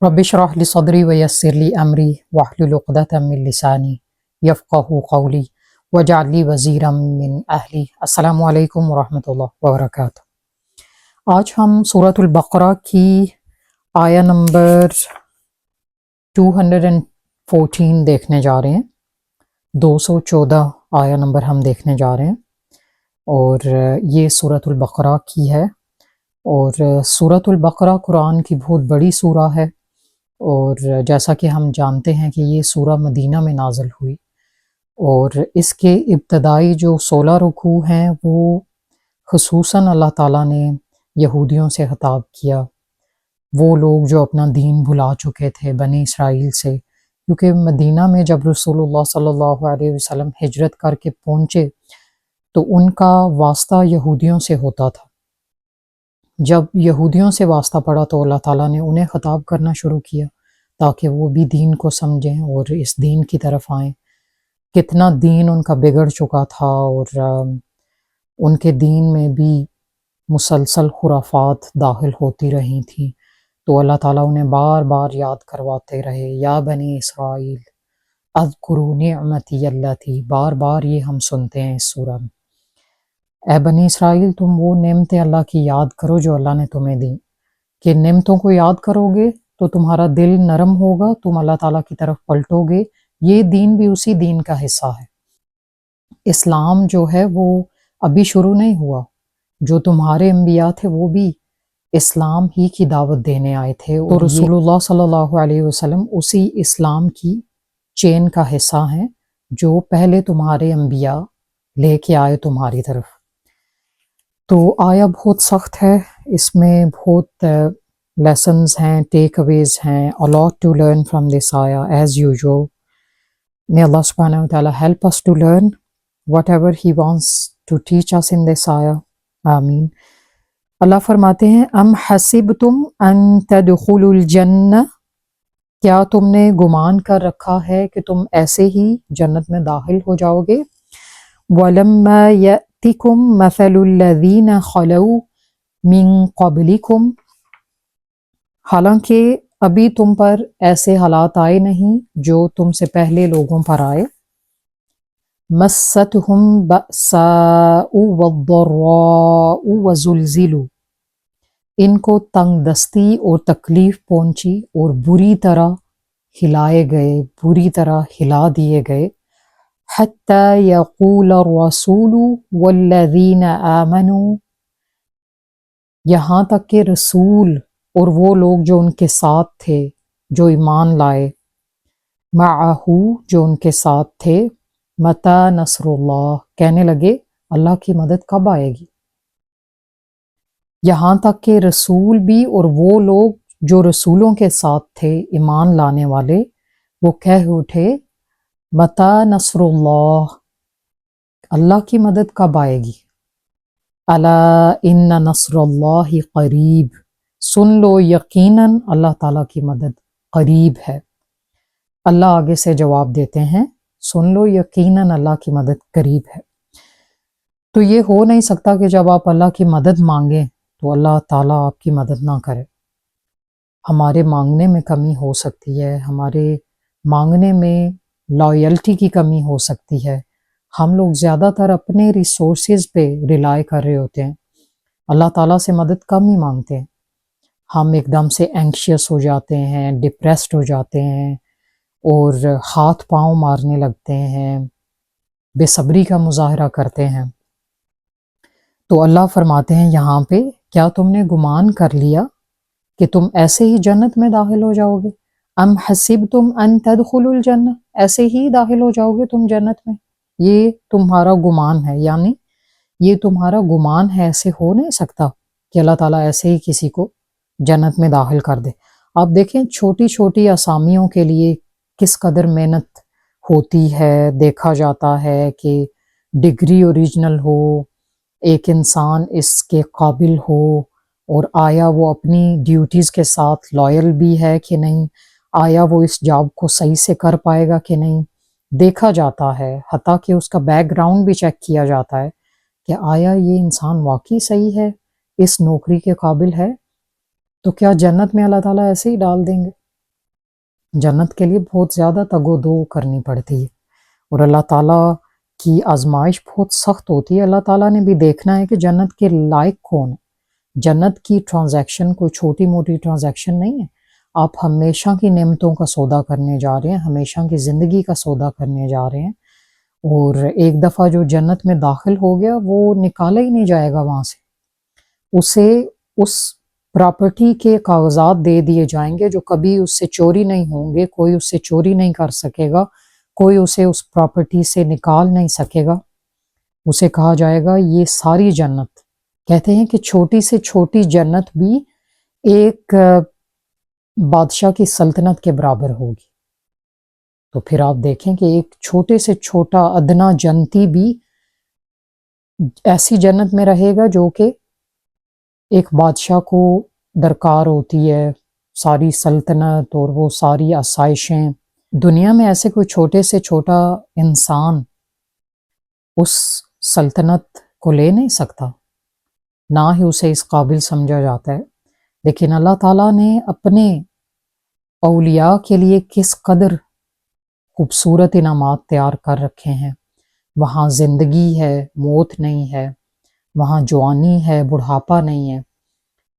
رب اشرح لي صدري ويسر لي أمري واحلل عقدة من لساني يفقهوا قولي واجعل لي وزيرا من أهلي۔ السلام علیکم ورحمۃ اللہ وبرکاتہ۔ آج ہم سورۃ البقرہ کی آیہ نمبر 214 دیکھنے جا رہے ہیں۔ 214 آیہ نمبر ہم دیکھنے جا رہے ہیں، اور یہ سورۃ البقرہ کی ہے۔ اور سورۃ البقرہ قرآن کی بہت بڑی سورہ ہے، اور جیسا کہ ہم جانتے ہیں کہ یہ سورہ مدینہ میں نازل ہوئی، اور اس کے ابتدائی جو 16 رکوع ہیں وہ خصوصاً اللہ تعالیٰ نے یہودیوں سے خطاب کیا، وہ لوگ جو اپنا دین بھلا چکے تھے بنی اسرائیل سے، کیونکہ مدینہ میں جب رسول اللہ صلی اللہ علیہ وسلم ہجرت کر کے پہنچے تو ان کا واسطہ یہودیوں سے ہوتا تھا۔ جب یہودیوں سے واسطہ پڑا تو اللہ تعالیٰ نے انہیں خطاب کرنا شروع کیا تاکہ وہ بھی دین کو سمجھیں اور اس دین کی طرف آئیں۔ کتنا دین ان کا بگڑ چکا تھا، اور ان کے دین میں بھی مسلسل خرافات داخل ہوتی رہی تھیں، تو اللہ تعالیٰ انہیں بار بار یاد کرواتے رہے، یا بنی اسرائیل اذکروا نعمتی التی، بار بار یہ ہم سنتے ہیں اس سورہ میں، اے بنی اسرائیل تم وہ نعمتیں اللہ کی یاد کرو جو اللہ نے تمہیں دی، کہ نعمتوں کو یاد کرو گے تو تمہارا دل نرم ہوگا، تم اللہ تعالیٰ کی طرف پلٹو گے۔ یہ دین بھی اسی دین کا حصہ ہے۔ اسلام جو ہے وہ ابھی شروع نہیں ہوا، جو تمہارے انبیاء تھے وہ بھی اسلام ہی کی دعوت دینے آئے تھے، تو رسول اللہ صلی اللہ علیہ وسلم اسی اسلام کی چین کا حصہ ہیں جو پہلے تمہارے انبیاء لے کے آئے تمہاری طرف۔ تو آیا بہت سخت ہے، اس میں بہت لیسنز ہیں، ٹیک اویز ہیں، a lot to learn from this ayah as usual. May Allah subhanahu wa ta'ala help us to learn whatever He wants to teach us in this ayah. آمین۔ اللہ فرماتے ہیں ام حسبتم ان تدخلوا الجنہ، کیا تم نے گمان کر رکھا ہے کہ تم ایسے ہی جنت میں داخل ہو جاؤ گے؟ وَلَمَّا يَأْتِكُمْ مَثَلُ الَّذِينَ خَلَوْا مِن قَبْلِكُمْ، حالانکہ ابھی تم پر ایسے حالات آئے نہیں جو تم سے پہلے لوگوں پر آئے۔ مَسَّتْهُمْ بَأْسَاءُ وَالضَّرَّاءُ وَزُلْزِلُوا، ان کو تنگ دستی اور تکلیف پہنچی اور بری طرح ہلائے گئے، بری طرح ہلا دیے گئے۔ حَتَّى يَقُولَ الرَّسُولُ وَالَّذِينَ آمَنُوا، یہاں تک کہ رسول اور وہ لوگ جو ان کے ساتھ تھے، جو ایمان لائے، معہو جو ان کے ساتھ تھے، متی نصر اللہ، کہنے لگے اللہ کی مدد کب آئے گی؟ یہاں تک کہ رسول بھی اور وہ لوگ جو رسولوں کے ساتھ تھے ایمان لانے والے، وہ کہہ اٹھے متی نصر اللہ، اللہ کی مدد کب آئے گی؟ الا ان نصر اللہ قریب، سن لو یقیناً اللہ تعالیٰ کی مدد قریب ہے۔ اللہ آگے سے جواب دیتے ہیں سن لو یقیناً اللہ کی مدد قریب ہے۔ تو یہ ہو نہیں سکتا کہ جب آپ اللہ کی مدد مانگیں تو اللہ تعالیٰ آپ کی مدد نہ کرے۔ ہمارے مانگنے میں کمی ہو سکتی ہے، ہمارے مانگنے میں لائلٹی کی کمی ہو سکتی ہے، ہم لوگ زیادہ تر اپنے ریسورسز پہ ریلائی کر رہے ہوتے ہیں، اللہ تعالیٰ سے مدد کم ہی مانگتے ہیں۔ ہم ایک دم سے اینکشیس ہو جاتے ہیں، ڈپریسڈ ہو جاتے ہیں، اور ہاتھ پاؤں مارنے لگتے ہیں، بے صبری کا مظاہرہ کرتے ہیں۔ تو اللہ فرماتے ہیں یہاں پہ کیا تم نے گمان کر لیا کہ تم ایسے ہی جنت میں داخل ہو جاؤ گے؟ ام حسبتم ان تدخلوا الجنہ، ایسے ہی داخل ہو جاؤ گے تم جنت میں؟ یہ تمہارا گمان ہے، یعنی یہ تمہارا گمان ہے، ایسے ہو نہیں سکتا کہ اللہ تعالیٰ ایسے ہی کسی کو جنت میں داخل کر دے۔ آپ دیکھیں چھوٹی چھوٹی اسامیوں کے لیے کس قدر محنت ہوتی ہے، دیکھا جاتا ہے کہ ڈگری اوریجنل ہو، ایک انسان اس کے قابل ہو، اور آیا وہ اپنی ڈیوٹیز کے ساتھ لائل بھی ہے کہ نہیں، آیا وہ اس جاب کو صحیح سے کر پائے گا کہ نہیں، دیکھا جاتا ہے، حتیٰ کہ اس کا بیک گراؤنڈ بھی چیک کیا جاتا ہے کہ آیا یہ انسان واقعی صحیح ہے، اس نوکری کے قابل ہے۔ تو کیا جنت میں اللہ تعالیٰ ایسے ہی ڈال دیں گے؟ جنت کے لیے بہت زیادہ تگ و دو کرنی پڑتی ہے، اور اللہ تعالیٰ کی آزمائش بہت سخت ہوتی ہے۔ اللہ تعالیٰ نے بھی دیکھنا ہے کہ جنت کے لائق کون ہے۔ جنت کی ٹرانزیکشن کوئی چھوٹی موٹی ٹرانزیکشن نہیں ہے، آپ ہمیشہ کی نعمتوں کا سودا کرنے جا رہے ہیں، ہمیشہ کی زندگی کا سودا کرنے جا رہے ہیں، اور ایک دفعہ جو جنت میں داخل ہو گیا وہ نکالا ہی نہیں جائے گا وہاں سے۔ اسے اس پراپرٹی کے کاغذات دے دیے جائیں گے جو کبھی اس سے چوری نہیں ہوں گے، کوئی اس سے چوری نہیں کر سکے گا، کوئی اسے اس پراپرٹی سے نکال نہیں سکے گا۔ اسے کہا جائے گا یہ ساری جنت، کہتے ہیں کہ چھوٹی سے چھوٹی جنت بھی ایک بادشاہ کی سلطنت کے برابر ہوگی۔ تو پھر آپ دیکھیں کہ ایک چھوٹے سے چھوٹا ادنا جنتی بھی ایسی جنت میں رہے گا جو کہ ایک بادشاہ کو درکار ہوتی ہے، ساری سلطنت اور وہ ساری آسائشیں۔ دنیا میں ایسے کوئی چھوٹے سے چھوٹا انسان اس سلطنت کو لے نہیں سکتا، نہ ہی اسے اس قابل سمجھا جاتا ہے۔ لیکن اللہ تعالیٰ نے اپنے اولیاء کے لیے کس قدر خوبصورت انعامات تیار کر رکھے ہیں۔ وہاں زندگی ہے، موت نہیں ہے، وہاں جوانی ہے، بڑھاپا نہیں ہے۔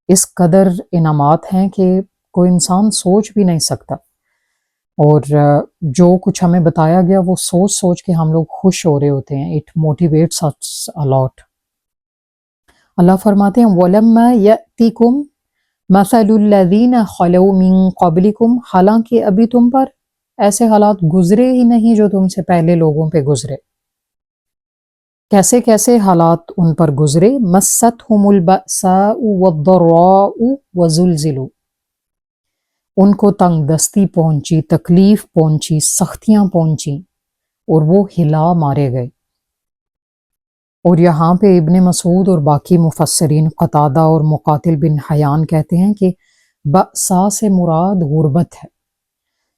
اس قدر انعامات ہیں کہ کوئی انسان سوچ بھی نہیں سکتا، اور جو کچھ ہمیں بتایا گیا وہ سوچ سوچ کے ہم لوگ خوش ہو رہے ہوتے ہیں۔ It motivates us a lot۔ اللہ فرماتے ہیں وَلَمَّا يَأْتِكُمْ مَثَلُ الَّذِينَ خَلَوْا مِن قَبْلِكُمْ، حالانکہ ابھی تم پر ایسے حالات گزرے ہی نہیں جو تم سے پہلے لوگوں پہ گزرے۔ کیسے کیسے حالات ان پر گزرے؟ مَسَّتْهُمُ الْبَأْسَاءُ وَالضَّرَّاءُ وَزُلْزِلُوا، ان کو تنگ دستی پہنچی، تکلیف پہنچی، سختیاں پہنچی، اور وہ ہلا مارے گئے۔ اور یہاں پہ ابن مسعود اور باقی مفسرین قتادہ اور مقاتل بن حیان کہتے ہیں کہ بأسا سے مراد غربت ہے،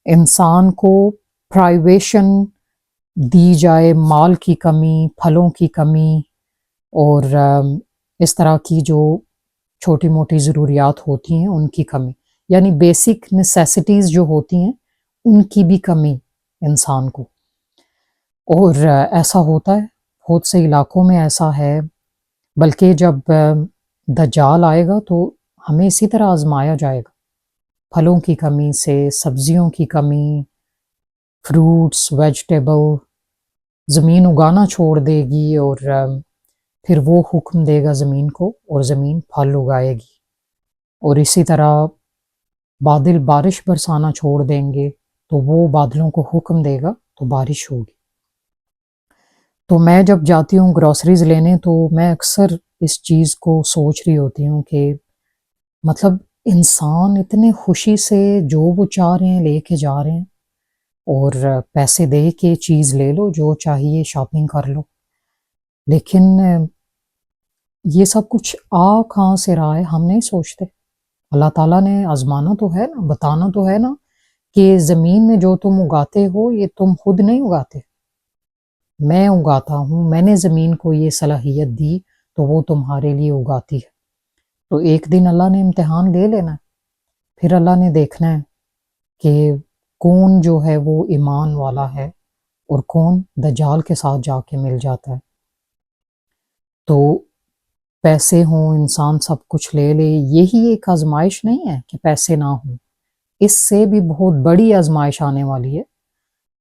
انسان کو پرائیویشن دی جائے، مال کی کمی، پھلوں کی کمی، اور اس طرح کی جو چھوٹی موٹی ضروریات ہوتی ہیں ان کی کمی، یعنی بیسک نیسیسٹیز جو ہوتی ہیں ان کی بھی کمی انسان کو۔ اور ایسا ہوتا ہے بہت سے علاقوں میں، ایسا ہے، بلکہ جب دجال آئے گا تو ہمیں اسی طرح آزمایا جائے گا، پھلوں کی کمی سے، سبزیوں کی کمی، فروٹس، ویجیٹیبل، زمین اگانا چھوڑ دے گی، اور پھر وہ حکم دے گا زمین کو اور زمین پھل اگائے گی، اور اسی طرح بادل بارش برسانا چھوڑ دیں گے تو وہ بادلوں کو حکم دے گا تو بارش ہوگی۔ تو میں جب جاتی ہوں گروسریز لینے تو میں اکثر اس چیز کو سوچ رہی ہوتی ہوں کہ مطلب انسان اتنے خوشی سے جو وہ چاہ رہے ہیں لے کے جا رہے ہیں، اور پیسے دے کے چیز لے لو، جو چاہیے شاپنگ کر لو، لیکن یہ سب کچھ کہاں سے رہا ہے ہم نہیں سوچتے۔ اللہ تعالیٰ نے آزمانا تو ہے نا، بتانا تو ہے نا کہ زمین میں جو تم اگاتے ہو یہ تم خود نہیں اگاتے، میں اگاتا ہوں، میں نے زمین کو یہ صلاحیت دی تو وہ تمہارے لیے اگاتی ہے۔ تو ایک دن اللہ نے امتحان لے لینا ہے، پھر اللہ نے دیکھنا ہے کہ کون جو ہے وہ ایمان والا ہے اور کون دجال کے ساتھ جا کے مل جاتا ہے۔ تو پیسے ہوں، انسان سب کچھ لے لے، یہی ایک آزمائش نہیں ہے کہ پیسے نہ ہوں، اس سے بھی بہت بڑی آزمائش آنے والی ہے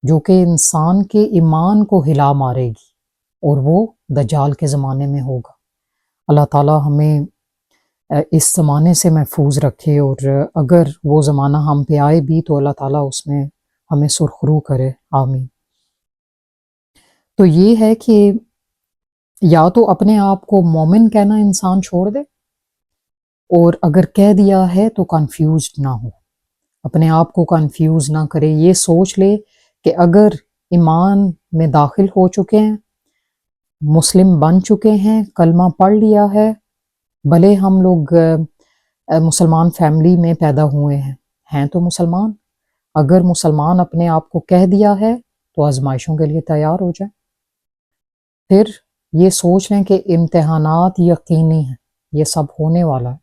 جو کہ انسان کے ایمان کو ہلا مارے گی، اور وہ دجال کے زمانے میں ہوگا۔ اللہ تعالیٰ ہمیں اس زمانے سے محفوظ رکھے، اور اگر وہ زمانہ ہم پہ آئے بھی تو اللہ تعالیٰ اس میں ہمیں سرخرو کرے، آمین۔ تو یہ ہے کہ یا تو اپنے آپ کو مومن کہنا انسان چھوڑ دے، اور اگر کہہ دیا ہے تو کنفیوزڈ نہ ہو، اپنے آپ کو کنفیوز نہ کرے، یہ سوچ لے کہ اگر ایمان میں داخل ہو چکے ہیں، مسلم بن چکے ہیں، کلمہ پڑھ لیا ہے، بھلے ہم لوگ مسلمان فیملی میں پیدا ہوئے ہیں تو مسلمان، اگر مسلمان اپنے آپ کو کہہ دیا ہے تو آزمائشوں کے لیے تیار ہو جائے۔ پھر یہ سوچ لیں کہ امتحانات یقینی ہیں، یہ سب ہونے والا ہے،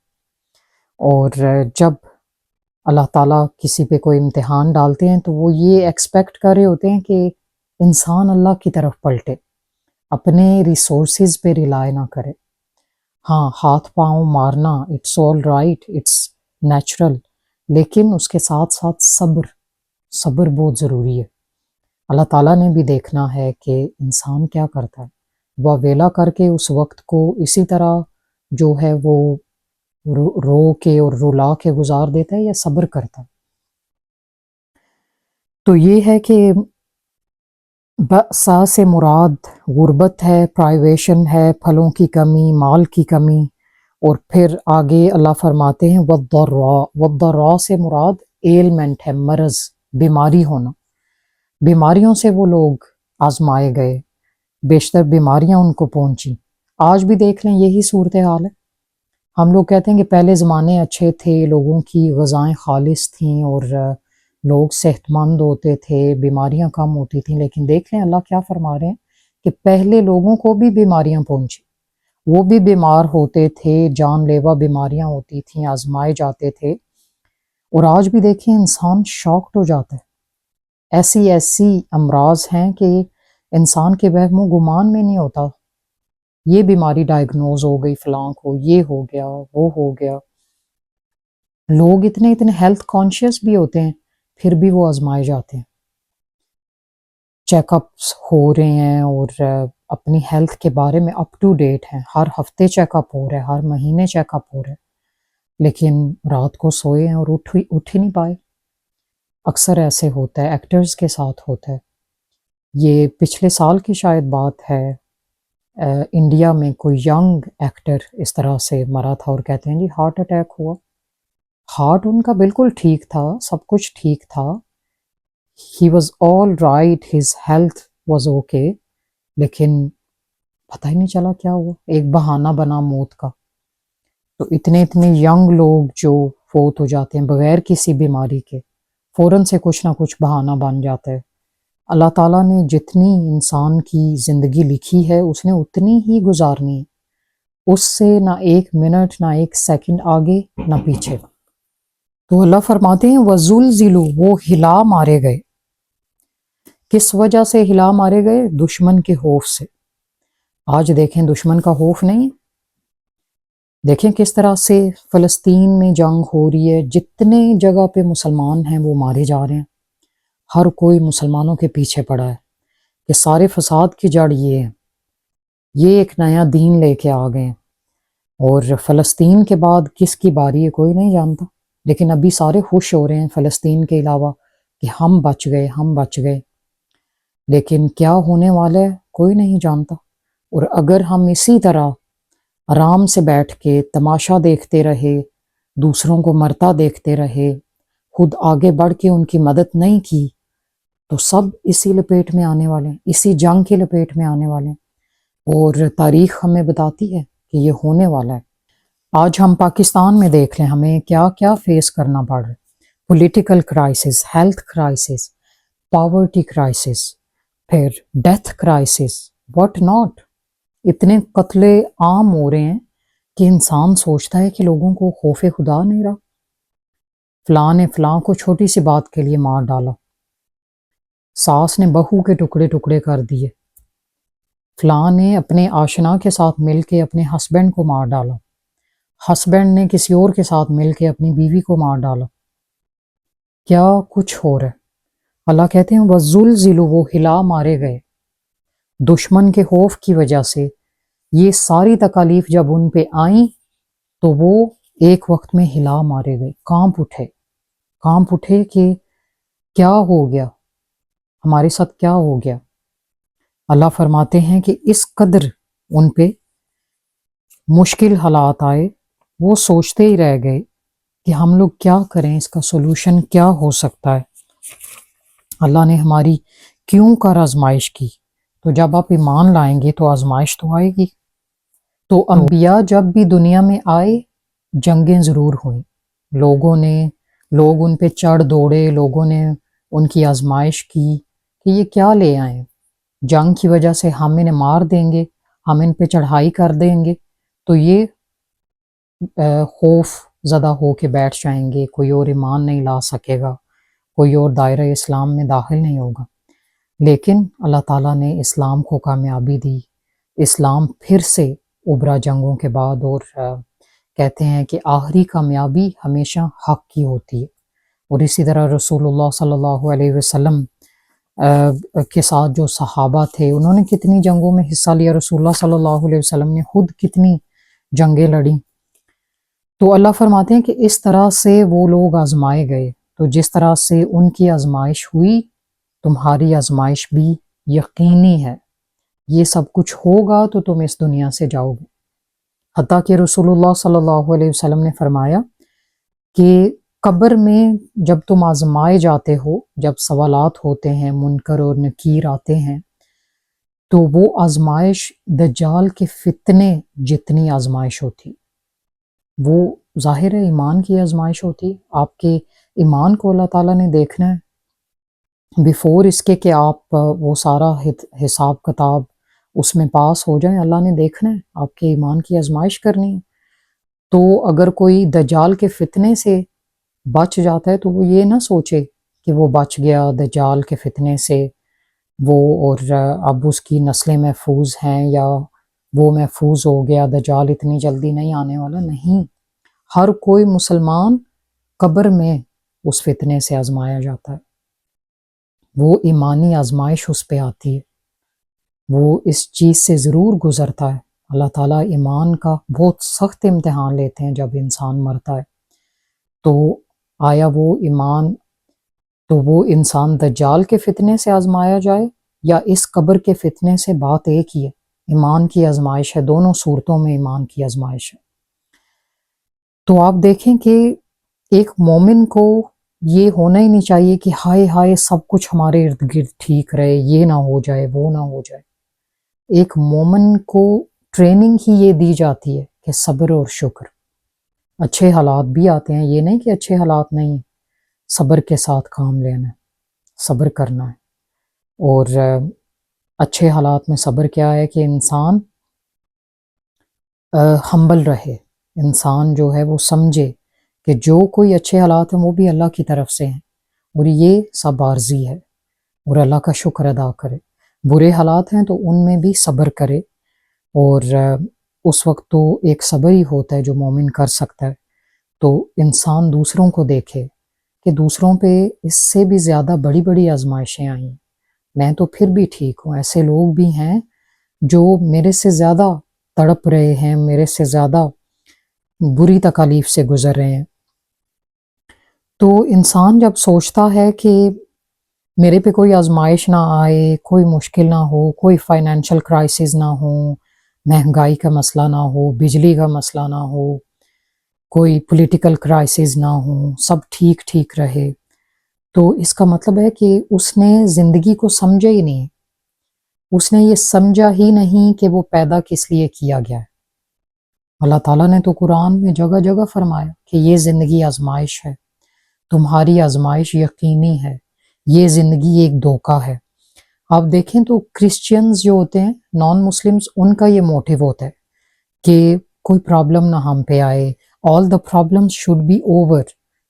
اور جب اللہ تعالیٰ کسی پہ کوئی امتحان ڈالتے ہیں تو وہ یہ ایکسپیکٹ کر رہے ہوتے ہیں کہ انسان اللہ کی طرف پلٹے، اپنے ریسورسز پہ ریلائی نہ کرے۔ ہاں، ہاتھ پاؤں مارنا it's all right, it's natural, لیکن اس کے ساتھ ساتھ صبر بہت ضروری ہے۔ اللہ تعالیٰ نے بھی دیکھنا ہے کہ انسان کیا کرتا ہے، وہ ویلا کر کے اس وقت کو اسی طرح جو ہے وہ رو کے اور رلا کے گزار دیتا ہے یا صبر کرتا ہے۔ تو یہ ہے کہ بأسا سے مراد غربت ہے، پرائیویشن ہے، پھلوں کی کمی، مال کی کمی، اور پھر آگے اللہ فرماتے ہیں والضراء سے مراد ایلمنٹ ہے، مرض، بیماری ہونا۔ بیماریوں سے وہ لوگ آزمائے گئے، بیشتر بیماریاں ان کو پہنچی۔ آج بھی دیکھ لیں یہی صورتحال ہے۔ ہم لوگ کہتے ہیں کہ پہلے زمانے اچھے تھے، لوگوں کی غذائیں خالص تھیں اور لوگ صحت مند ہوتے تھے، بیماریاں کم ہوتی تھیں، لیکن دیکھ لیں اللہ کیا فرما رہے ہیں کہ پہلے لوگوں کو بھی بیماریاں پہنچی، وہ بھی بیمار ہوتے تھے، جان لیوا بیماریاں ہوتی تھیں، آزمائے جاتے تھے، اور آج بھی دیکھیں انسان شاکڈ ہو جاتا ہے۔ ایسی امراض ہیں کہ انسان کے وہم و گمان میں نہیں ہوتا، یہ بیماری ڈائگنوز ہو گئی فلاں کو، یہ ہو گیا، وہ ہو گیا۔ لوگ اتنے ہیلتھ کانشیس بھی ہوتے ہیں، پھر بھی وہ آزمائے جاتے ہیں، چیک اپس ہو رہے ہیں اور اپنی ہیلتھ کے بارے میں اپ ٹو ڈیٹ ہیں، ہر ہفتے چیک اپ ہو رہا ہے، ہر مہینے چیک اپ ہو رہا ہے، لیکن رات کو سوئے ہیں اور اٹھ ہی نہیں پائے۔ اکثر ایسے ہوتا ہے، ایکٹرز کے ساتھ ہوتا ہے۔ یہ پچھلے سال کی شاید بات ہے، انڈیا میں کوئی ینگ ایکٹر اس طرح سے مرا تھا اور کہتے ہیں جی ہارٹ اٹیک ہوا۔ ہارٹ ان کا بالکل ٹھیک تھا، سب کچھ ٹھیک تھا، he was all right, his health was okay, لیکن پتہ ہی نہیں چلا کیا ہوا، ایک بہانہ بنا موت کا۔ تو اتنے ینگ لوگ جو فوت ہو جاتے ہیں بغیر کسی بیماری کے، فوراً سے کچھ نہ کچھ بہانہ بن جاتا ہے۔ اللہ تعالیٰ نے جتنی انسان کی زندگی لکھی ہے اس نے اتنی ہی گزارنی ہے، اس سے نہ ایک منٹ نہ ایک سیکنڈ آگے نہ پیچھے۔ تو اللہ فرماتے ہیں وَزُلْزِلُوا، وہ ہلا مارے گئے۔ کس وجہ سے ہلا مارے گئے؟ دشمن کے خوف سے۔ آج دیکھیں دشمن کا خوف نہیں، دیکھیں کس طرح سے فلسطین میں جنگ ہو رہی ہے، جتنے جگہ پہ مسلمان ہیں وہ مارے جا رہے ہیں، ہر کوئی مسلمانوں کے پیچھے پڑا ہے کہ سارے فساد کی جڑ یہ ہے، یہ ایک نیا دین لے کے آ گئے ہیں، اور فلسطین کے بعد کس کی باری ہے کوئی نہیں جانتا، لیکن ابھی سارے خوش ہو رہے ہیں فلسطین کے علاوہ کہ ہم بچ گئے، لیکن کیا ہونے والا ہے کوئی نہیں جانتا۔ اور اگر ہم اسی طرح آرام سے بیٹھ کے تماشا دیکھتے رہے، دوسروں کو مرتا دیکھتے رہے، خود آگے بڑھ کے ان کی مدد نہیں کی، تو سب اسی لپیٹ میں آنے والے ہیں، اسی جنگ کی لپیٹ میں آنے والے ہیں، اور تاریخ ہمیں بتاتی ہے کہ یہ ہونے والا ہے۔ آج ہم پاکستان میں دیکھ لیں ہمیں کیا کیا فیس کرنا پڑ رہا ہے، political crisis, health crisis, poverty crisis, پھر ڈیتھ کرائسس، واٹ ناٹ۔ اتنے قتل عام ہو رہے ہیں کہ انسان سوچتا ہے کہ لوگوں کو خوف خدا نہیں رہا، فلاں نے فلاں کو چھوٹی سی بات کے لیے مار ڈالا، ساس نے بہو کے ٹکڑے ٹکڑے کر دیے، فلاں نے اپنے آشنا کے ساتھ مل کے اپنے ہسبینڈ کو مار ڈالا، ہسبینڈ نے کسی اور کے ساتھ مل کے اپنی بیوی کو مار ڈالا، کیا کچھ ہو رہا ہے۔ اللہ کہتے ہیں وَزُلْزِلُوا، وہ ہلا مارے گئے، دشمن کے خوف کی وجہ سے یہ ساری تکالیف جب ان پہ آئیں تو وہ ایک وقت میں ہلا مارے گئے، کانپ اٹھے کہ کیا ہو گیا، ہمارے ساتھ کیا ہو گیا۔ اللہ فرماتے ہیں کہ اس قدر ان پہ مشکل حالات آئے، وہ سوچتے ہی رہ گئے کہ ہم لوگ کیا کریں، اس کا سولوشن کیا ہو سکتا ہے۔ اللہ نے ہماری کیوں کر آزمائش کی؟ تو جب آپ ایمان لائیں گے تو آزمائش تو آئے گی۔ تو انبیاء جب بھی دنیا میں آئے جنگیں ضرور ہوئیں، لوگ ان پہ چڑھ دوڑے، لوگوں نے ان کی آزمائش کی کہ یہ کیا لے آئیں، جنگ کی وجہ سے ہم انہیں مار دیں گے، ہم ان پہ چڑھائی کر دیں گے، تو یہ خوف زدہ ہو کے بیٹھ جائیں گے، کوئی اور ایمان نہیں لا سکے گا، کوئی اور دائرہ اسلام میں داخل نہیں ہوگا۔ لیکن اللہ تعالیٰ نے اسلام کو کامیابی دی، اسلام پھر سے ابھرا جنگوں کے بعد، اور کہتے ہیں کہ آخری کامیابی ہمیشہ حق کی ہوتی ہے۔ اور اسی طرح رسول اللہ صلی اللہ علیہ وسلم کے ساتھ جو صحابہ تھے، انہوں نے کتنی جنگوں میں حصہ لیا، رسول اللہ صلی اللہ علیہ وسلم نے خود کتنی جنگیں لڑیں۔ تو اللہ فرماتے ہیں کہ اس طرح سے وہ لوگ آزمائے گئے، تو جس طرح سے ان کی آزمائش ہوئی تمہاری آزمائش بھی یقینی ہے، یہ سب کچھ ہوگا تو تم اس دنیا سے جاؤ گے۔ حتیٰ کہ رسول اللہ صلی اللہ علیہ وسلم نے فرمایا کہ قبر میں جب تم آزمائے جاتے ہو، جب سوالات ہوتے ہیں، منکر اور نکیر آتے ہیں، تو وہ آزمائش دجال کے فتنے جتنی آزمائش ہوتی، وہ ظاہر ہے ایمان کی آزمائش ہوتی۔ آپ کے ایمان کو اللہ تعالیٰ نے دیکھنا ہے بیفور اس کے کہ آپ وہ سارا حساب کتاب اس میں پاس ہو جائیں، اللہ نے دیکھنا ہے، آپ کے ایمان کی آزمائش کرنی ہے۔ تو اگر کوئی دجال کے فتنے سے بچ جاتا ہے تو وہ یہ نہ سوچے کہ وہ بچ گیا دجال کے فتنے سے، وہ اور اب اس کی نسلیں محفوظ ہیں یا وہ محفوظ ہو گیا، دجال اتنی جلدی نہیں آنے والا۔ نہیں، ہر کوئی مسلمان قبر میں اس فتنے سے آزمایا جاتا ہے، وہ ایمانی آزمائش اس پہ آتی ہے، وہ اس چیز سے ضرور گزرتا ہے۔ اللہ تعالیٰ ایمان کا بہت سخت امتحان لیتے ہیں جب انسان مرتا ہے۔ تو آیا وہ ایمان، تو وہ انسان دجال کے فتنے سے آزمایا جائے یا اس قبر کے فتنے سے، بات ایک ہی ہے، ایمان کی آزمائش ہے، دونوں صورتوں میں ایمان کی آزمائش ہے۔ تو آپ دیکھیں کہ ایک مومن کو یہ ہونا ہی نہیں چاہیے کہ ہائے ہائے سب کچھ ہمارے ارد گرد ٹھیک رہے، یہ نہ ہو جائے وہ نہ ہو جائے۔ ایک مومن کو ٹریننگ ہی یہ دی جاتی ہے کہ صبر اور شکر، اچھے حالات بھی آتے ہیں، یہ نہیں کہ اچھے حالات نہیں، صبر کے ساتھ کام لینا ہے، صبر کرنا ہے۔ اور اچھے حالات میں صبر کیا ہے کہ انسان ہمبل رہے، انسان جو ہے وہ سمجھے کہ جو کوئی اچھے حالات ہیں وہ بھی اللہ کی طرف سے ہیں، اور یہ سب عارضی ہے، اور اللہ کا شکر ادا کرے۔ برے حالات ہیں تو ان میں بھی صبر کرے، اور اس وقت تو ایک صبر ہی ہوتا ہے جو مومن کر سکتا ہے۔ تو انسان دوسروں کو دیکھے کہ دوسروں پہ اس سے بھی زیادہ بڑی بڑی آزمائشیں آئیں، میں تو پھر بھی ٹھیک ہوں، ایسے لوگ بھی ہیں جو میرے سے زیادہ تڑپ رہے ہیں، میرے سے زیادہ بری تکالیف سے گزر رہے ہیں۔ تو انسان جب سوچتا ہے کہ میرے پہ کوئی آزمائش نہ آئے، کوئی مشکل نہ ہو، کوئی فائنینشیل کرائسس نہ ہو، مہنگائی کا مسئلہ نہ ہو، بجلی کا مسئلہ نہ ہو، کوئی پولیٹیکل کرائسس نہ ہو، سب ٹھیک ٹھیک رہے، تو اس کا مطلب ہے کہ اس نے زندگی کو سمجھا ہی نہیں، اس نے یہ سمجھا ہی نہیں کہ وہ پیدا کس لیے کیا گیا ہے۔ اللہ تعالیٰ نے تو قرآن میں جگہ جگہ فرمایا کہ یہ زندگی آزمائش ہے، تمہاری آزمائش یقینی ہے، یہ زندگی ایک دھوکہ ہے۔ آپ دیکھیں تو کرسچینز جو ہوتے ہیں، نان مسلمز، ان کا یہ موٹیو ہوتا ہے کہ کوئی پرابلم نہ ہم پہ آئے، all the problems should be over۔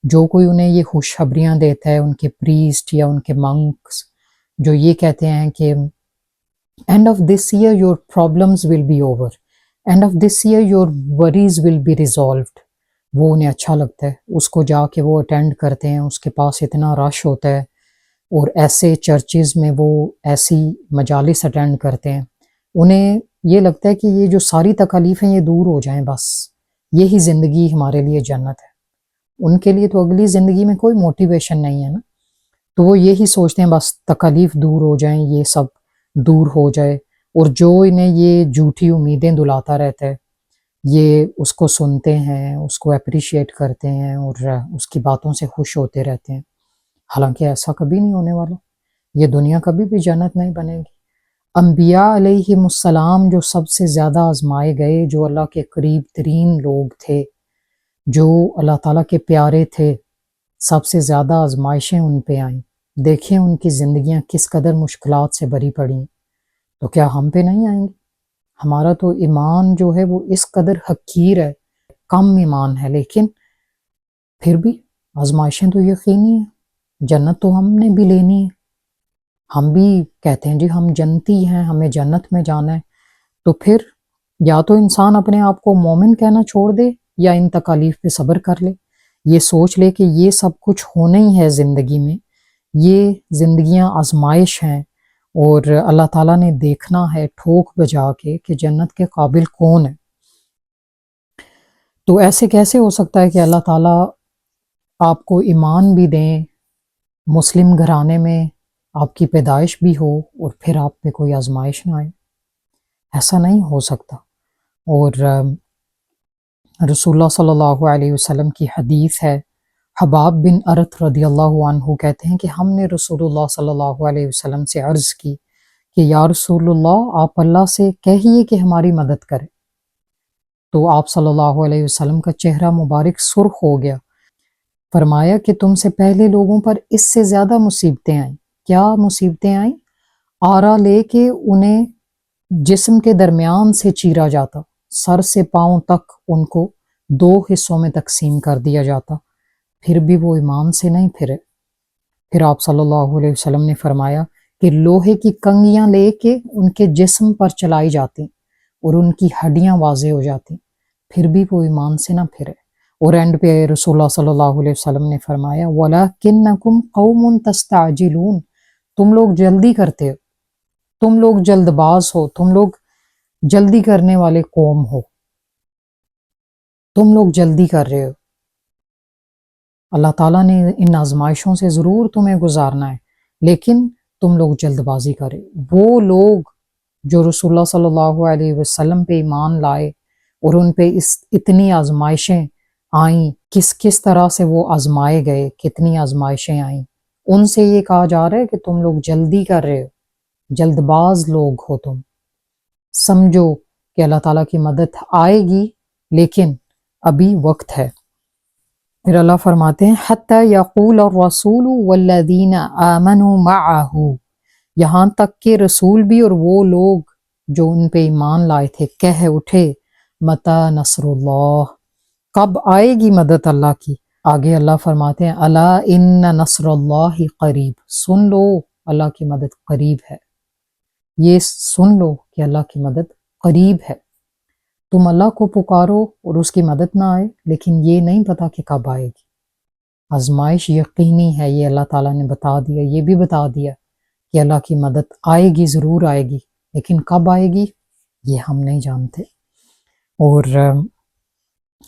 جو کوئی انہیں یہ خوشخبریاں دیتا ہے، ان کے پریسٹ یا ان کے منکس جو یہ کہتے ہیں کہ end of this year your problems will be over، end of this year your worries will be resolved، وہ انہیں اچھا لگتا ہے، اس کو جا کے وہ اٹینڈ کرتے ہیں، اس کے پاس اتنا رش ہوتا ہے، اور ایسے چرچز میں وہ ایسی مجالس اٹینڈ کرتے ہیں، انہیں یہ لگتا ہے کہ یہ جو ساری تکالیفیں یہ دور ہو جائیں، بس یہی زندگی ہمارے لیے جنت ہے۔ ان کے لیے تو اگلی زندگی میں کوئی موٹیویشن نہیں ہے نا، تو وہ یہی سوچتے ہیں بس تکالیف دور ہو جائیں، یہ سب دور ہو جائے، اور جو انہیں یہ جھوٹی امیدیں دلاتا رہتا ہے، یہ اس کو سنتے ہیں، اس کو اپریشیٹ کرتے ہیں، اور اس کی باتوں سے خوش ہوتے رہتے ہیں، حالانکہ ایسا کبھی نہیں ہونے والا، یہ دنیا کبھی بھی جنت نہیں بنے گی۔ انبیاء علیہم السلام جو سب سے زیادہ آزمائے گئے، جو اللہ کے قریب ترین لوگ تھے، جو اللہ تعالیٰ کے پیارے تھے، سب سے زیادہ آزمائشیں ان پہ آئیں، دیکھیں ان کی زندگیاں کس قدر مشکلات سے بری پڑیں، تو کیا ہم پہ نہیں آئیں گی؟ ہمارا تو ایمان جو ہے وہ اس قدر حقیر ہے، کم ایمان ہے، لیکن پھر بھی آزمائشیں تو یقینی ہیں، جنت تو ہم نے بھی لینی ہے، ہم بھی کہتے ہیں جی ہم جنتی ہیں، ہمیں جنت میں جانا ہے، تو پھر یا تو انسان اپنے آپ کو مومن کہنا چھوڑ دے یا ان تکالیف پہ صبر کر لے، یہ سوچ لے کہ یہ سب کچھ ہونا ہی ہے زندگی میں، یہ زندگیاں آزمائش ہیں، اور اللہ تعالیٰ نے دیکھنا ہے ٹھوک بجا کے کہ جنت کے قابل کون ہے۔ تو ایسے کیسے ہو سکتا ہے کہ اللہ تعالیٰ آپ کو ایمان بھی دیں، مسلم گھرانے میں آپ کی پیدائش بھی ہو، اور پھر آپ پہ کوئی آزمائش نہ آئے؟ ایسا نہیں ہو سکتا۔ اور رسول اللہ صلی اللہ علیہ وسلم کی حدیث ہے، حباب بن ارت رضی اللہ عنہ کہتے ہیں کہ ہم نے رسول اللہ صلی اللہ علیہ وسلم سے عرض کی کہ یا رسول اللہ، آپ اللہ سے کہیے کہ ہماری مدد کرے، تو آپ صلی اللہ علیہ وسلم کا چہرہ مبارک سرخ ہو گیا، فرمایا کہ تم سے پہلے لوگوں پر اس سے زیادہ مصیبتیں آئیں۔ کیا مصیبتیں آئیں؟ آرا لے کے انہیں جسم کے درمیان سے چیرا جاتا، سر سے پاؤں تک ان کو دو حصوں میں تقسیم کر دیا جاتا، پھر بھی وہ ایمان سے نہیں پھرے۔ پھر آپ صلی اللہ علیہ وسلم نے فرمایا کہ لوہے کی کنگیاں لے کے ان کے جسم پر چلائی جاتی اور ان کی ہڈیاں واضح ہو جاتی، پھر بھی وہ ایمان سے نہ پھرے۔ اور اینڈ پہ رسول اللہ صلی اللہ علیہ وسلم نے فرمایا وَلَكِنَّكُمْ قَوْمٌ تَسْتَعْجِلُونَ، تم لوگ جلدی کرتے ہو، تم لوگ جلد باز ہو، تم لوگ جلدی کرنے والے قوم ہو، تم لوگ جلدی کر رہے ہو۔ اللہ تعالیٰ نے ان آزمائشوں سے ضرور تمہیں گزارنا ہے، لیکن تم لوگ جلد بازی کرے۔ وہ لوگ جو رسول اللہ صلی اللہ علیہ وسلم پہ ایمان لائے اور ان پہ اتنی آزمائشیں آئیں، کس طرح سے وہ آزمائے گئے، کتنی آزمائشیں آئیں، ان سے یہ کہا جا رہا ہے کہ تم لوگ جلدی کر رہے ہو، جلد باز لوگ ہو تم۔ سمجھو کہ اللہ تعالیٰ کی مدد آئے گی، لیکن ابھی وقت ہے۔ پھر اللہ فرماتے ہیں حتی یقول الرسول والذین آمنوا معہ، یہاں تک کہ رسول بھی اور وہ لوگ جو ان پہ ایمان لائے تھے کہہ اٹھے متی نصر اللہ، کب آئے گی مدد اللہ کی؟ آگے اللہ فرماتے ہیں الا ان نصر اللہ قریب، سن لو اللہ کی مدد قریب ہے، یہ سن لو کہ اللہ کی مدد قریب ہے۔ تم اللہ کو پکارو اور اس کی مدد نہ آئے، لیکن یہ نہیں پتا کہ کب آئے گی۔ آزمائش یقینی ہے، یہ اللہ تعالیٰ نے بتا دیا، یہ بھی بتا دیا کہ اللہ کی مدد آئے گی، ضرور آئے گی، لیکن کب آئے گی یہ ہم نہیں جانتے۔ اور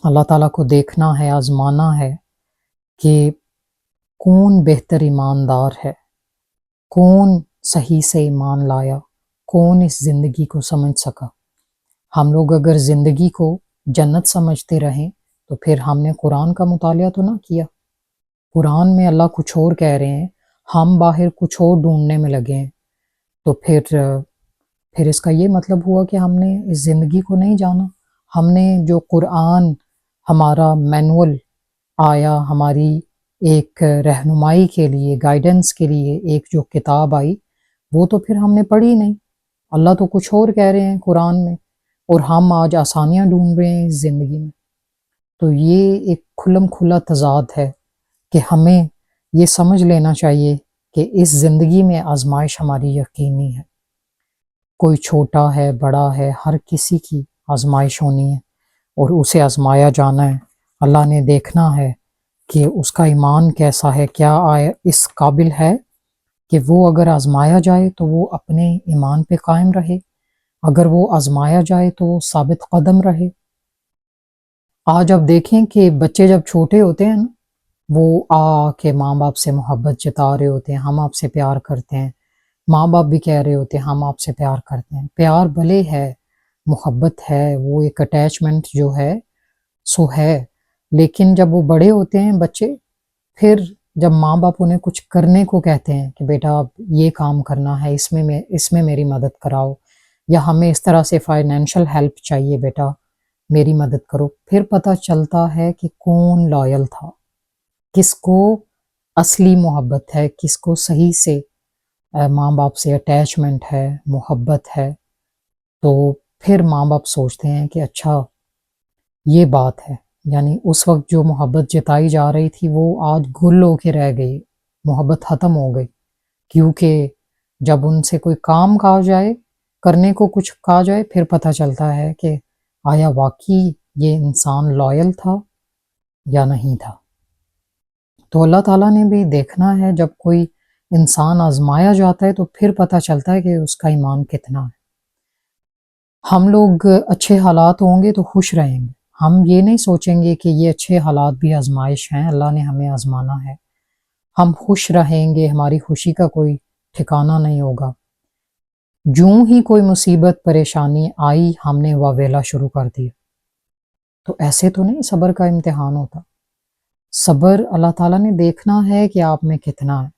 اللہ تعالیٰ کو دیکھنا ہے، آزمانا ہے کہ کون بہتر ایماندار ہے، کون صحیح سے ایمان لایا، کون اس زندگی کو سمجھ سکا۔ ہم لوگ اگر زندگی کو جنت سمجھتے رہیں تو پھر ہم نے قرآن کا مطالعہ تو نہ کیا۔ قرآن میں اللہ کچھ اور کہہ رہے ہیں، ہم باہر کچھ اور ڈھونڈنے میں لگے ہیں، تو پھر اس کا یہ مطلب ہوا کہ ہم نے اس زندگی کو نہیں جانا۔ ہم نے جو قرآن ہمارا مینول آیا، ہماری ایک رہنمائی کے لیے، گائیڈنس کے لیے ایک جو کتاب آئی، وہ تو پھر ہم نے پڑھی نہیں۔ اللہ تو کچھ اور کہہ رہے ہیں قرآن میں، اور ہم آج آسانیاں ڈھونڈ رہے ہیں اس زندگی میں۔ تو یہ ایک کھلم کھلا تضاد ہے کہ ہمیں یہ سمجھ لینا چاہیے کہ اس زندگی میں آزمائش ہماری یقینی ہے، کوئی چھوٹا ہے بڑا ہے، ہر کسی کی آزمائش ہونی ہے اور اسے آزمایا جانا ہے۔ اللہ نے دیکھنا ہے کہ اس کا ایمان کیسا ہے، کیا اس قابل ہے کہ وہ اگر آزمایا جائے تو وہ اپنے ایمان پہ قائم رہے، اگر وہ آزمایا جائے تو وہ ثابت قدم رہے۔ آج اب دیکھیں کہ بچے جب چھوٹے ہوتے ہیں نا، وہ کے ماں باپ سے محبت جتا رہے ہوتے ہیں، ہم آپ سے پیار کرتے ہیں، ماں باپ بھی کہہ رہے ہوتے ہیں ہم آپ سے پیار کرتے ہیں۔ پیار بھلے ہے، محبت ہے، وہ ایک اٹیچمنٹ جو ہے سو ہے، لیکن جب وہ بڑے ہوتے ہیں بچے، پھر جب ماں باپ انہیں کچھ کرنے کو کہتے ہیں کہ بیٹا اب یہ کام کرنا ہے، اس میں میری مدد کراؤ، یا ہمیں اس طرح سے فائنینشل ہیلپ چاہیے بیٹا میری مدد کرو، پھر پتہ چلتا ہے کہ کون لائل تھا، کس کو اصلی محبت ہے، کس کو صحیح سے ماں باپ سے اٹیچمنٹ ہے، محبت ہے۔ تو پھر ماں باپ سوچتے ہیں کہ اچھا یہ بات ہے، یعنی اس وقت جو محبت جتائی جا رہی تھی وہ آج گل ہو کے رہ گئی، محبت ختم ہو گئی، کیونکہ جب ان سے کوئی کام کہا جائے، کرنے کو کچھ کہا جائے، پھر پتہ چلتا ہے کہ آیا واقعی یہ انسان لائل تھا یا نہیں تھا۔ تو اللہ تعالیٰ نے بھی دیکھنا ہے، جب کوئی انسان آزمایا جاتا ہے تو پھر پتہ چلتا ہے کہ اس کا ایمان کتنا ہے۔ ہم لوگ اچھے حالات ہوں گے تو خوش رہیں گے، ہم یہ نہیں سوچیں گے کہ یہ اچھے حالات بھی آزمائش ہیں، اللہ نے ہمیں آزمانا ہے۔ ہم خوش رہیں گے، ہماری خوشی کا کوئی ٹھکانہ نہیں ہوگا۔ جوں ہی کوئی مصیبت پریشانی آئی، ہم نے واویلا شروع کر دیا۔ تو ایسے تو نہیں صبر کا امتحان ہوتا۔ صبر اللہ تعالیٰ نے دیکھنا ہے کہ آپ میں کتنا ہے۔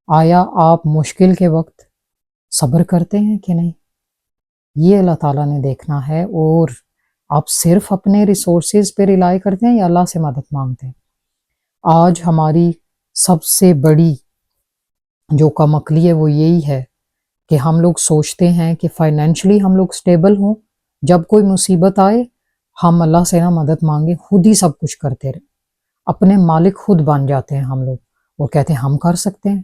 آیا آپ مشکل کے وقت صبر کرتے ہیں کہ نہیں، یہ اللہ تعالیٰ نے دیکھنا ہے۔ اور آپ صرف اپنے ریسورسز پہ ریلائی کرتے ہیں یا اللہ سے مدد مانگتے ہیں؟ آج ہماری سب سے بڑی جو کم عقلی ہے وہ یہی ہے کہ ہم لوگ سوچتے ہیں کہ فائنینشلی ہم لوگ سٹیبل ہوں، جب کوئی مصیبت آئے ہم اللہ سے نہ مدد مانگیں، خود ہی سب کچھ کرتے رہیں، اپنے مالک خود بن جاتے ہیں ہم لوگ، اور کہتے ہیں ہم کر سکتے ہیں،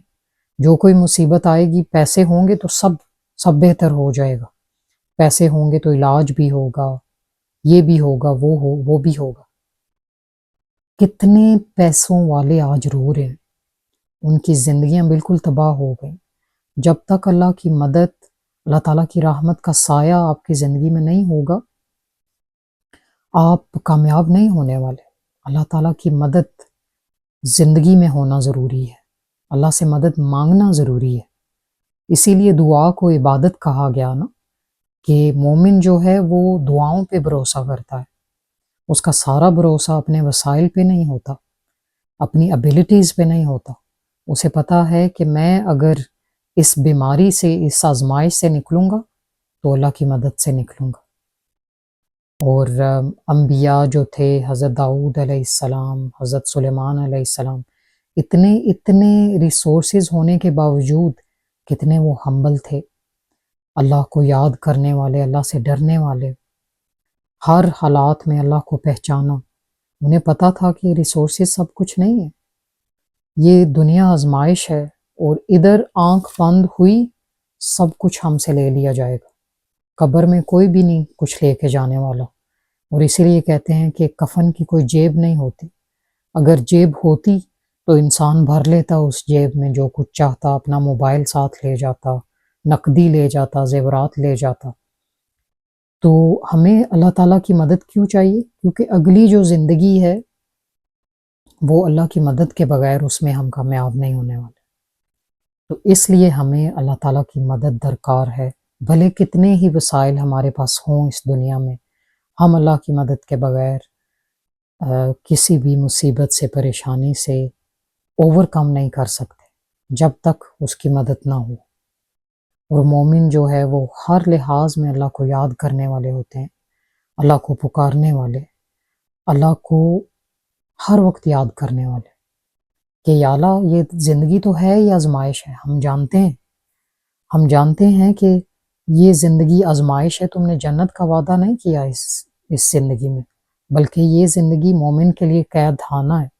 جو کوئی مصیبت آئے گی پیسے ہوں گے تو سب بہتر ہو جائے گا، پیسے ہوں گے تو علاج بھی ہوگا، یہ بھی ہوگا، وہ بھی ہوگا۔ کتنے پیسوں والے آج رو رہے ہیں، ان کی زندگیاں بالکل تباہ ہو گئیں۔ جب تک اللہ کی مدد، اللہ تعالیٰ کی رحمت کا سایہ آپ کی زندگی میں نہیں ہوگا، آپ کامیاب نہیں ہونے والے۔ اللہ تعالیٰ کی مدد زندگی میں ہونا ضروری ہے، اللہ سے مدد مانگنا ضروری ہے۔ اسی لیے دعا کو عبادت کہا گیا نا، کہ مومن جو ہے وہ دعاؤں پہ بھروسہ کرتا ہے، اس کا سارا بھروسہ اپنے وسائل پہ نہیں ہوتا، اپنی ابیلٹیز پہ نہیں ہوتا۔ اسے پتہ ہے کہ میں اگر اس بیماری سے، اس آزمائش سے نکلوں گا تو اللہ کی مدد سے نکلوں گا۔ اور انبیاء جو تھے، حضرت داؤد علیہ السلام، حضرت سلیمان علیہ السلام، اتنے ریسورسز ہونے کے باوجود کتنے وہ ہمبل تھے، اللہ کو یاد کرنے والے، اللہ سے ڈرنے والے، ہر حالات میں اللہ کو پہچانا۔ انہیں پتہ تھا کہ ریسورسز سب کچھ نہیں ہے، یہ دنیا آزمائش ہے، اور ادھر آنکھ بند ہوئی سب کچھ ہم سے لے لیا جائے گا، قبر میں کوئی بھی نہیں کچھ لے کے جانے والا۔ اور اسی لیے کہتے ہیں کہ کفن کی کوئی جیب نہیں ہوتی، اگر جیب ہوتی تو انسان بھر لیتا اس جیب میں جو کچھ چاہتا، اپنا موبائل ساتھ لے جاتا، نقدی لے جاتا، زیورات لے جاتا۔ تو ہمیں اللہ تعالیٰ کی مدد کیوں چاہیے؟ کیونکہ اگلی جو زندگی ہے وہ اللہ کی مدد کے بغیر اس میں ہم کامیاب نہیں ہونے والے۔ تو اس لیے ہمیں اللہ تعالیٰ کی مدد درکار ہے، بھلے کتنے ہی وسائل ہمارے پاس ہوں اس دنیا میں، ہم اللہ کی مدد کے بغیر کسی بھی مصیبت سے، پریشانی سے اوور کم نہیں کر سکتے جب تک اس کی مدد نہ ہو۔ اور مومن جو ہے وہ ہر لحاظ میں اللہ کو یاد کرنے والے ہوتے ہیں، اللہ کو پکارنے والے، اللہ کو ہر وقت یاد کرنے والے کہ یا اللہ یہ زندگی تو ہے یہ آزمائش ہے، ہم جانتے ہیں کہ یہ زندگی آزمائش ہے، تم نے جنت کا وعدہ نہیں کیا اس زندگی میں، بلکہ یہ زندگی مومن کے لیے قید خانہ ہے۔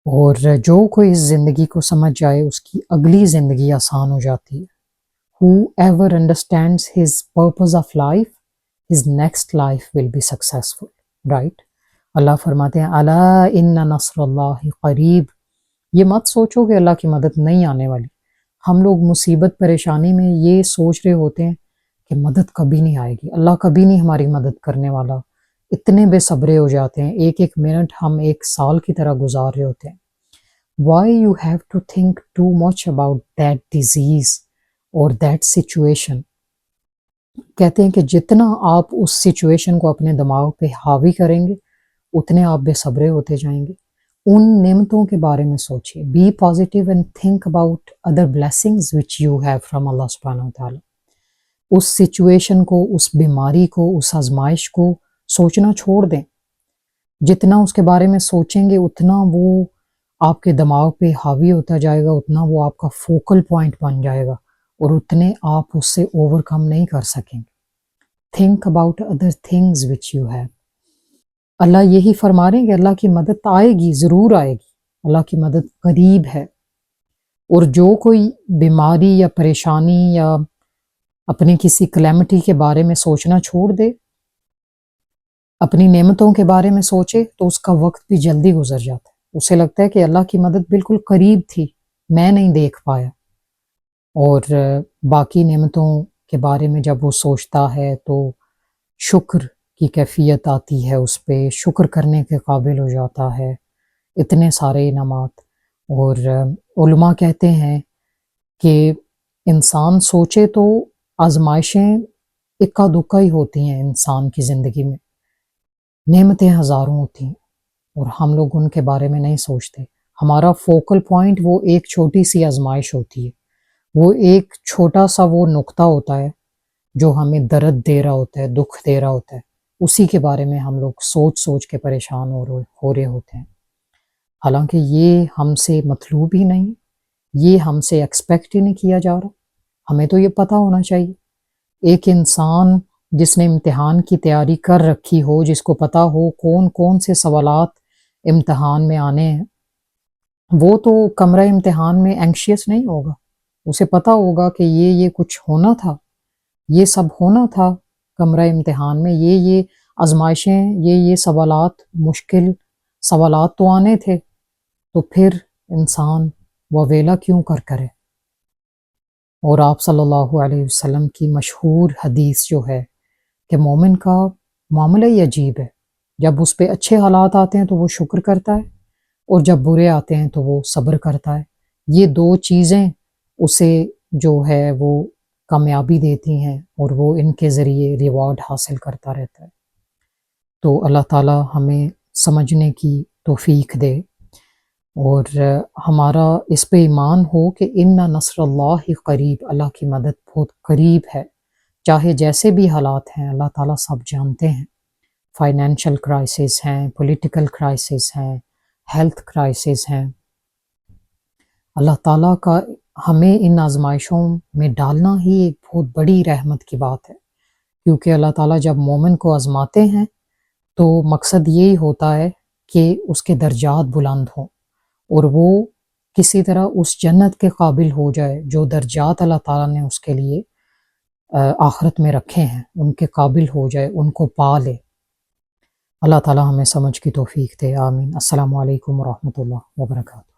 اور جو کوئی اس زندگی کو سمجھ جائے اس کی اگلی زندگی آسان ہو جاتی ہے۔ Whoever understands his purpose of life, his next life will be successful, right؟ اللہ فرماتے ہیں الا ان نصر اللہ قریب، یہ مت سوچو کہ اللہ کی مدد نہیں آنے والی۔ ہم لوگ مصیبت پریشانی میں یہ سوچ رہے ہوتے ہیں کہ مدد کبھی نہیں آئے گی، اللہ کبھی نہیں ہماری مدد کرنے والا، اتنے بے صبرے ہو جاتے ہیں، ایک منٹ ہم ایک سال کی طرح گزار رہے ہوتے ہیں۔ Why you have to think too much about that disease or that situation؟ کہتے ہیں کہ جتنا آپ اس سچویشن کو اپنے دماغ پہ حاوی کریں گے اتنے آپ بے صبرے ہوتے جائیں گے۔ ان نعمتوں کے بارے میں سوچیے، be positive and think about other blessings which you have from Allah سبحانہ وتعالی۔ اس سچویشن کو، اس بیماری کو، اس آزمائش کو سوچنا چھوڑ دیں، جتنا اس کے بارے میں سوچیں گے اتنا وہ آپ کے دماغ پہ حاوی ہوتا جائے گا، اتنا وہ آپ کا فوکل پوائنٹ بن جائے گا، اور اتنے آپ اس سے اوور کم نہیں کر سکیں گے۔ Think about other things which you have. اللہ یہی فرما رہے ہیں کہ اللہ کی مدد آئے گی، ضرور آئے گی، اللہ کی مدد قریب ہے۔ اور جو کوئی بیماری یا پریشانی یا اپنی کسی کلیمٹی کے بارے میں سوچنا چھوڑ دے، اپنی نعمتوں کے بارے میں سوچے، تو اس کا وقت بھی جلدی گزر جاتا ہے۔ اسے لگتا ہے کہ اللہ کی مدد بالکل قریب تھی، میں نہیں دیکھ پایا۔ اور باقی نعمتوں کے بارے میں جب وہ سوچتا ہے تو شکر کی کیفیت آتی ہے، اس پہ شکر کرنے کے قابل ہو جاتا ہے، اتنے سارے انعامات۔ اور علماء کہتے ہیں کہ انسان سوچے تو آزمائشیں اکا دکا ہی ہوتی ہیں انسان کی زندگی میں، نعمتیں ہزاروں ہوتی ہیں اور ہم لوگ ان کے بارے میں نہیں سوچتے۔ ہمارا فوکل پوائنٹ وہ ایک چھوٹی سی آزمائش ہوتی ہے، وہ ایک چھوٹا سا وہ نقطہ ہوتا ہے جو ہمیں درد دے رہا ہوتا ہے، دکھ دے رہا ہوتا ہے، اسی کے بارے میں ہم لوگ سوچ سوچ کے پریشان ہو رہے ہوتے ہیں۔ حالانکہ یہ ہم سے مطلوب ہی نہیں، یہ ہم سے ایکسپیکٹ ہی نہیں کیا جا رہا۔ ہمیں تو یہ پتہ ہونا چاہیے۔ ایک انسان جس نے امتحان کی تیاری کر رکھی ہو، جس کو پتہ ہو کون کون سے سوالات امتحان میں آنے ہیں، وہ تو کمرہ امتحان میں اینکشیس نہیں ہوگا۔ اسے پتہ ہوگا کہ یہ کچھ ہونا تھا، یہ سب ہونا تھا کمرہ امتحان میں، یہ آزمائشیں، یہ سوالات، مشکل سوالات تو آنے تھے، تو پھر انسان وویلا کیوں کرے۔ اور آپ صلی اللہ علیہ وسلم کی مشہور حدیث جو ہے کہ مومن کا معاملہ ہی عجیب ہے، جب اس پہ اچھے حالات آتے ہیں تو وہ شکر کرتا ہے، اور جب برے آتے ہیں تو وہ صبر کرتا ہے۔ یہ دو چیزیں اسے جو ہے وہ کامیابی دیتی ہیں، اور وہ ان کے ذریعے ریوارڈ حاصل کرتا رہتا ہے۔ تو اللہ تعالی ہمیں سمجھنے کی توفیق دے، اور ہمارا اس پہ ایمان ہو کہ ان نصر اللہ قریب، اللہ کی مدد بہت قریب ہے، چاہے جیسے بھی حالات ہیں اللہ تعالیٰ سب جانتے ہیں۔ فائنینشیل کرائسس ہیں، پولیٹیکل کرائسس ہیں، ہیلتھ کرائسس ہیں، اللہ تعالیٰ کا ہمیں ان آزمائشوں میں ڈالنا ہی ایک بہت بڑی رحمت کی بات ہے، کیونکہ اللہ تعالیٰ جب مومن کو آزماتے ہیں تو مقصد یہی ہوتا ہے کہ اس کے درجات بلند ہوں، اور وہ کسی طرح اس جنت کے قابل ہو جائے جو درجات اللہ تعالیٰ نے اس کے لیے آخرت میں رکھے ہیں، ان کے قابل ہو جائے، ان کو پا لے۔ اللہ تعالیٰ ہمیں سمجھ کی توفیق دے، آمین۔ السلام علیکم ورحمۃ اللہ وبرکاتہ۔